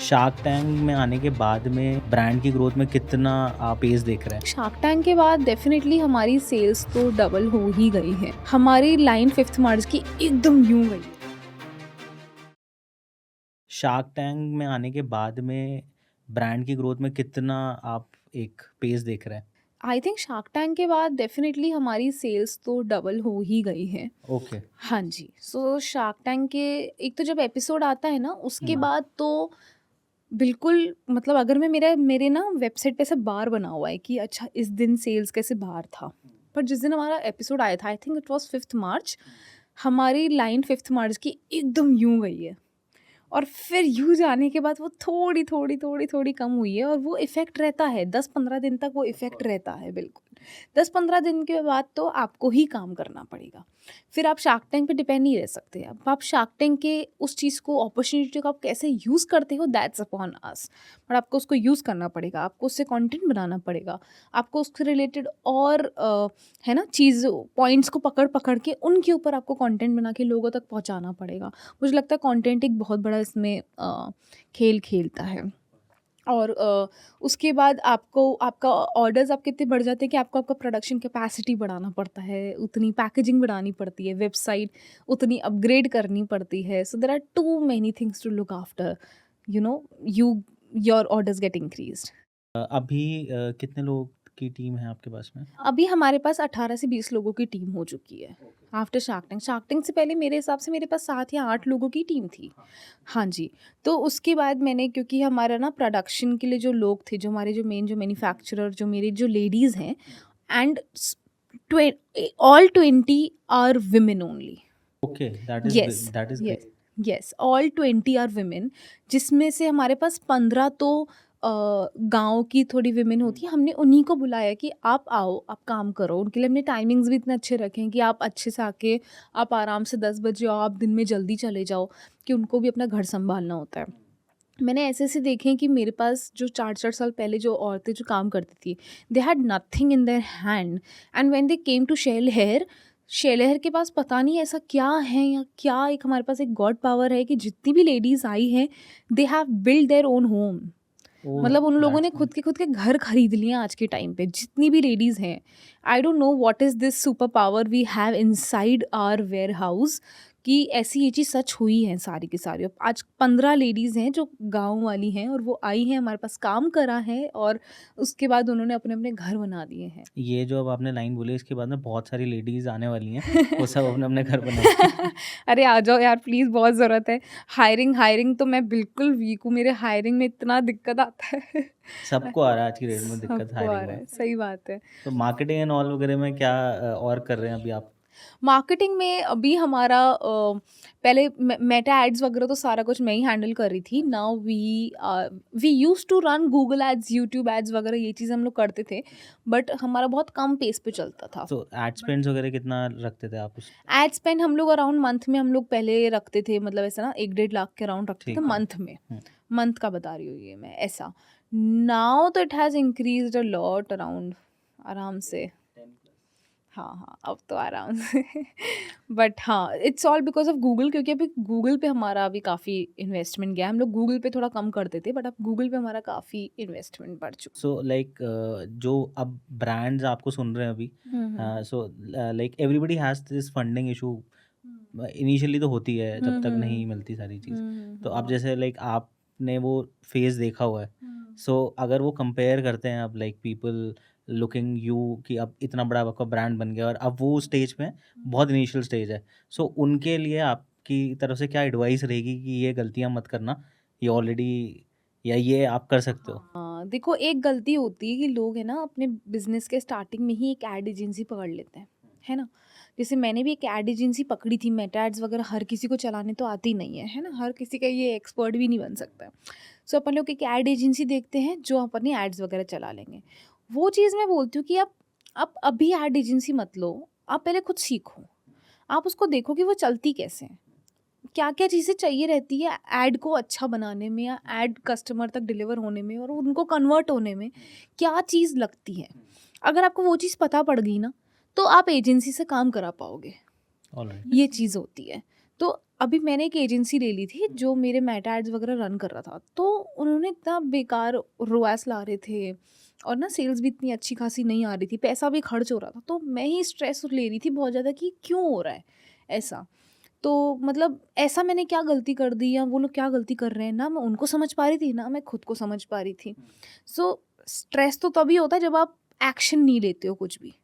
Shark tank में आने के बाद में ब्रांड की ग्रोथ में कितना आप पेस देख रहे हैं? शार्क टैंक के बाद डेफिनेटली हमारी सेल्स तो डबल हो ही गई है। हमारी लाइन 5th मार्च की एकदम यूं गई। शार्क टैंक में आने के बाद में ब्रांड की ग्रोथ में कितना आप एक पेस देख रहे हैं? आई थिंक शार्क टैंक के बाद डेफिनेटली हमारी सेल्स तो डबल हो ही गई है। ओके। हाँ जी, सो शार्क टैंक के एक तो जब एपिसोड आता है ना उसके बाद तो बिल्कुल मतलब अगर मैं मेरे ना वेबसाइट पे ऐसा बार बना हुआ है कि अच्छा इस दिन सेल्स कैसे बार था। पर जिस दिन हमारा एपिसोड आया था I think it was 5th मार्च, हमारी लाइन 5th मार्च की एकदम यूं गई है। और फिर यूँ जाने के बाद वो थोड़ी कम हुई है और वो इफ़ेक्ट रहता है, 10-15 दिन तक वो इफ़ेक्ट रहता है बिल्कुल। 10-15 दिन के बाद तो आपको ही काम करना पड़ेगा। फिर आप शार्क टैंक पे डिपेंड नहीं रह सकते। अब आप शार्क टैंक के उस चीज़ को अपॉर्च्युनिटी को आप कैसे यूज़ करते हो दैट्स अपॉन अस। बट आपको उसको यूज़ करना पड़ेगा, आपको उससे कंटेंट बनाना पड़ेगा, आपको उससे रिलेटेड और है ना चीज़ पॉइंट्स को पकड़ के उनके ऊपर आपको कंटेंट बना के लोगों तक पहुँचाना पड़ेगा। मुझे लगता है कंटेंट एक बहुत बड़ा इसमें खेल खेलता है। और उसके बाद आपको आपका ऑर्डर्स आपके इतने बढ़ जाते हैं कि आपको आपका प्रोडक्शन कैपेसिटी बढ़ाना पड़ता है, उतनी पैकेजिंग बढ़ानी पड़ती है, वेबसाइट उतनी अपग्रेड करनी पड़ती है। So there are too many things to look after, you know, you your orders get increased. अभी कितने लोग की टीम है आपके पास में? अभी हमारे पास 18 से 20 लोगों की टीम हो चुकी है आफ्टर शार्क टैंक से पहले मेरे हिसाब से मेरे पास 7 या 8 लोगों की टीम थी। हाँ जी, तो उसके बाद मैंने क्योंकि हमारा ना प्रोडक्शन के लिए जो लोग थे, जो हमारे जो मेन जो मैन्युफैक्चरर जो मेरी जो लेडीज़ हैं and all 20 are women only. Okay, that is yes, that is yes, great. Yes, all 20 are women, जिसमें से हमारे पास 15 तो गाँव की थोड़ी विमेन होती है। हमने उन्हीं को बुलाया कि आप आओ, आप काम करो। उनके लिए हमने टाइमिंग्स भी इतने अच्छे रखे हैं कि आप अच्छे से आके आप आराम से 10 बजे आओ, आप दिन में जल्दी चले जाओ, कि उनको भी अपना घर सँभालना होता है। मैंने ऐसे-ऐसे देखे हैं कि मेरे पास जो 4-4 साल पहले जो औरतें जो काम करती थी, they had nothing in their hand and when they came to शेल हेयर के पास पता नहीं ऐसा क्या है या क्या एक हमारे पास एक गॉड पावर है कि जितनी भी लेडीज़ आई हैं, they have built their own home. Oh, मतलब उन लोगों ने दैट्स खुद के घर खरीद लिए हैं आज के टाइम पे, जितनी भी लेडीज़ हैं। I don't know what is this super power we have inside our warehouse, कि ऐसी ये चीज़ सच हुई है सारी की सारी। आज 15 लेडीज़ हैं जो गाँव वाली हैं और वो आई हैं, हमारे पास काम करा है और उसके बाद उन्होंने अपने-अपने घर बना दिए हैं। ये जो अब आपने लाइन बोली इसके बाद में बहुत सारी लेडीज आने वाली हैं, वो सब अपने अपने घर बनाएंगी। अरे आ जाओ यार प्लीज़, बहुत ज़रूरत है। हायरिंग तो मैं बिल्कुल वीक हूँ, मेरे हायरिंग में इतना दिक्कत आता है। सबको आ रहा है आज की डेट में दिक्कत सबको आ हायरिंग रहा में। है, सही बात है। तो मार्केटिंग एंड ऑल वगैरह में क्या और कर रहे हैं अभी आप? मार्केटिंग में अभी हमारा पहले मेटा एड्स वगैरह तो सारा कुछ मैं ही हैंडल कर रही थी। Now we used to run Google ads, YouTube ads वगैरह, ये चीज़ हम लोग करते थे, बट हमारा बहुत कम पेस पे चलता था। तो एड स्पेंड्स वगैरह कितना रखते थे आप उस? एड स्पेंड हम लोग अराउंड मंथ में हम लोग पहले रखते थे, मतलब ऐसा ना 1-1.5 लाख के अराउंड रखते थे ठीक है। मंथ में। हुँ। मंथ का बता रही हूँ ये मैं ऐसा। नाउ तो it has increased a lot around, आराम से। हाँ, अब तो आराम से। बट हाँ, it's all because of Google, क्योंकि अभी गूगल पे हमारा अभी काफ़ी इन्वेस्टमेंट गया है। हम लोग गूगल पे थोड़ा कम करते थे, बट अब गूगल पे हमारा काफ़ी इन्वेस्टमेंट बढ़ चुका सो लाइक जो अब ब्रांड्स आपको सुन रहे हैं अभी, है। हुँ, हुँ। So like everybody has this funding issue. Initially तो होती है जब हुँ, तक हुँ। नहीं मिलती सारी चीज़। तो अब बहुत। जैसे लाइक आपने वो फेज़ देखा हुआ है, हुँ। सो अगर वो कंपेयर करते हैं अब लाइक पीपल लुकिंग यू कि अब इतना बड़ा आपका ब्रांड बन गया और अब वो स्टेज में बहुत इनिशियल स्टेज है। सो उनके लिए आपकी तरफ से क्या एडवाइस रहेगी कि ये गलतियाँ मत करना, ये ऑलरेडी या ये आप कर सकते हो? हाँ, देखो एक गलती होती है कि लोग है ना अपने बिज़नेस के स्टार्टिंग में ही एक एड एजेंसी पकड़ लेते हैं, है ना? जैसे मैंने भी एक एड एजेंसी पकड़ी थी, मेटा एड्स वगैरह हर किसी को चलाने तो आती नहीं है ना? हर किसी का ये एक्सपर्ट भी नहीं बन सकता है। सो अपन लोग एक एड एजेंसी देखते हैं जो अपनी एड्स वगैरह चला लेंगे। वो चीज़ मैं बोलती हूँ कि आप अभी एड एजेंसी मत लो, आप पहले खुद सीखो। आप उसको देखो कि वो चलती कैसे है। क्या-क्या चीज़ें चाहिए रहती है ऐड को अच्छा बनाने में या ऐड कस्टमर तक डिलीवर होने में और उनको कन्वर्ट होने में, क्या चीज़ लगती है? अगर आपको वो चीज़ पता पड़ गई ना, तो आप एजेंसी से काम करा पाओगे। ऑलराइट। ये चीज़ होती है। तो अभी मैंने एक एजेंसी ले ली थी जो मेरे मेटा एड्स वगैरह रन कर रहा था। तो उन्होंने इतना बेकार रोएस ला रहे थे और ना सेल्स भी इतनी अच्छी खासी नहीं आ रही थी, पैसा भी खर्च हो रहा था। तो मैं ही स्ट्रेस ले रही थी बहुत ज़्यादा कि क्यों हो रहा है ऐसा। तो मतलब ऐसा मैंने क्या गलती कर दी या वो लोग क्या गलती कर रहे हैं, ना मैं उनको समझ पा रही थी, ना मैं खुद को समझ पा रही थी। सो स्ट्रेस तो तभी होता है जब आप एक्शन नहीं लेते हो कुछ भी।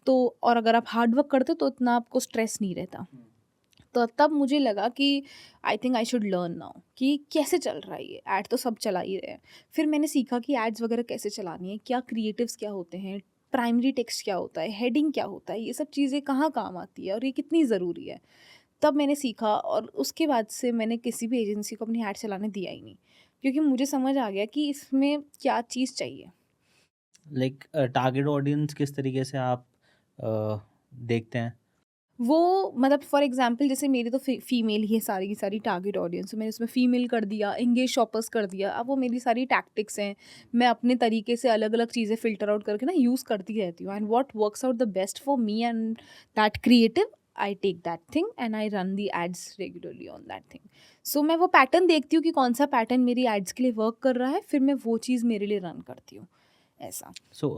तो और अगर आप हार्ड वर्क करते हो तो इतना आपको स्ट्रेस नहीं रहता। तो तब मुझे लगा कि I think I should learn now कि कैसे चल रहा है ये ऐड, तो सब चला ही रहे हैं। फिर मैंने सीखा कि एड्स वगैरह कैसे चलानी है, क्या क्रिएटिव्स क्या होते हैं, प्राइमरी टेक्स्ट क्या होता है, हेडिंग क्या होता है, ये सब चीज़ें कहाँ काम आती है और ये कितनी ज़रूरी है। तब मैंने सीखा और उसके बाद से मैंने किसी भी एजेंसी को अपनी ऐड चलाने दिया ही नहीं, क्योंकि मुझे समझ आ गया कि इसमें क्या चीज़ चाहिए। लाइक टारगेट ऑडियंस किस तरीके से आप अ, देखते हैं? वो मतलब फॉर एग्जांपल जैसे मेरी तो फीमेल ही है सारी की सारी टारगेट ऑडियंस, तो मैंने उसमें फीमेल कर दिया, एंगेज शॉपर्स कर दिया। अब वो मेरी सारी टैक्टिक्स हैं, मैं अपने तरीके से अलग अलग चीज़ें फ़िल्टर आउट करके ना यूज़ करती रहती हूँ, and what works out the best for me and that creative, I take that thing and I run the ads regularly on that thing. So मैं वो पैटर्न देखती हूँ कि कौन सा पैटर्न मेरी एड्स के लिए वर्क कर रहा है, फिर मैं वो चीज़ मेरे लिए रन करती हूँ ऐसा। So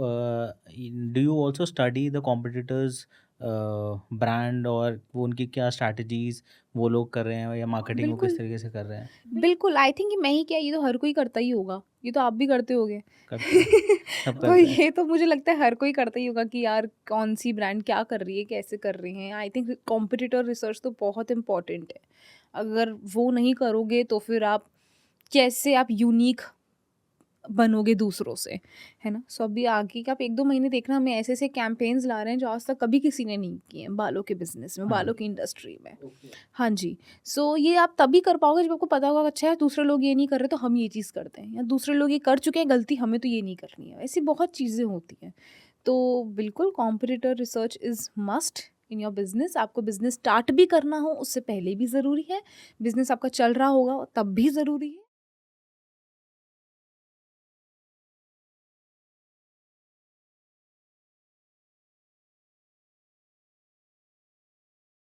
do you also study the competitors brand और वो उनकी क्या स्ट्रैटेजीज वो लोग कर रहे हैं या मार्केटिंग वो किस बिल्कुल, तरीके से कर रहे हैं? बिल्कुल, आई थिंक कि मैं ही क्या, ये तो हर कोई करता ही होगा, ये तो आप भी करते होंगे। करते हैं, सब तो करते हैं। ये तो मुझे लगता है हर कोई करता ही होगा कि यार कौन-सी ब्रांड क्या कर रही है, कैसे कर रही हैं। आई थिंक कॉम्पिटिटर रिसर्च तो बहुत इम्पोर्टेंट है। अगर वो नहीं करोगे तो फिर आप कैसे आप यूनिक बनोगे दूसरों से, है ना? सो अभी आगे का आप 1-2 महीने देखना, हमें ऐसे-ऐसे कैम्पेन्स ला रहे हैं जो आज तक कभी किसी ने नहीं किए हैं बालों के बिज़नेस में, हाँ बालों जी। की इंडस्ट्री में। ओके। हाँ जी। सो ये आप तभी कर पाओगे जब आपको पता होगा अच्छा है दूसरे लोग ये नहीं कर रहे तो हम ये चीज़ करते हैं, या दूसरे लोग ये कर चुके हैं गलती, हमें तो ये नहीं करनी है। ऐसी बहुत चीज़ें होती हैं। तो बिल्कुल competitor research is must in your business. आपको बिज़नेस स्टार्ट भी करना हो उससे पहले भी ज़रूरी है, बिज़नेस आपका चल रहा होगा तब भी ज़रूरी है।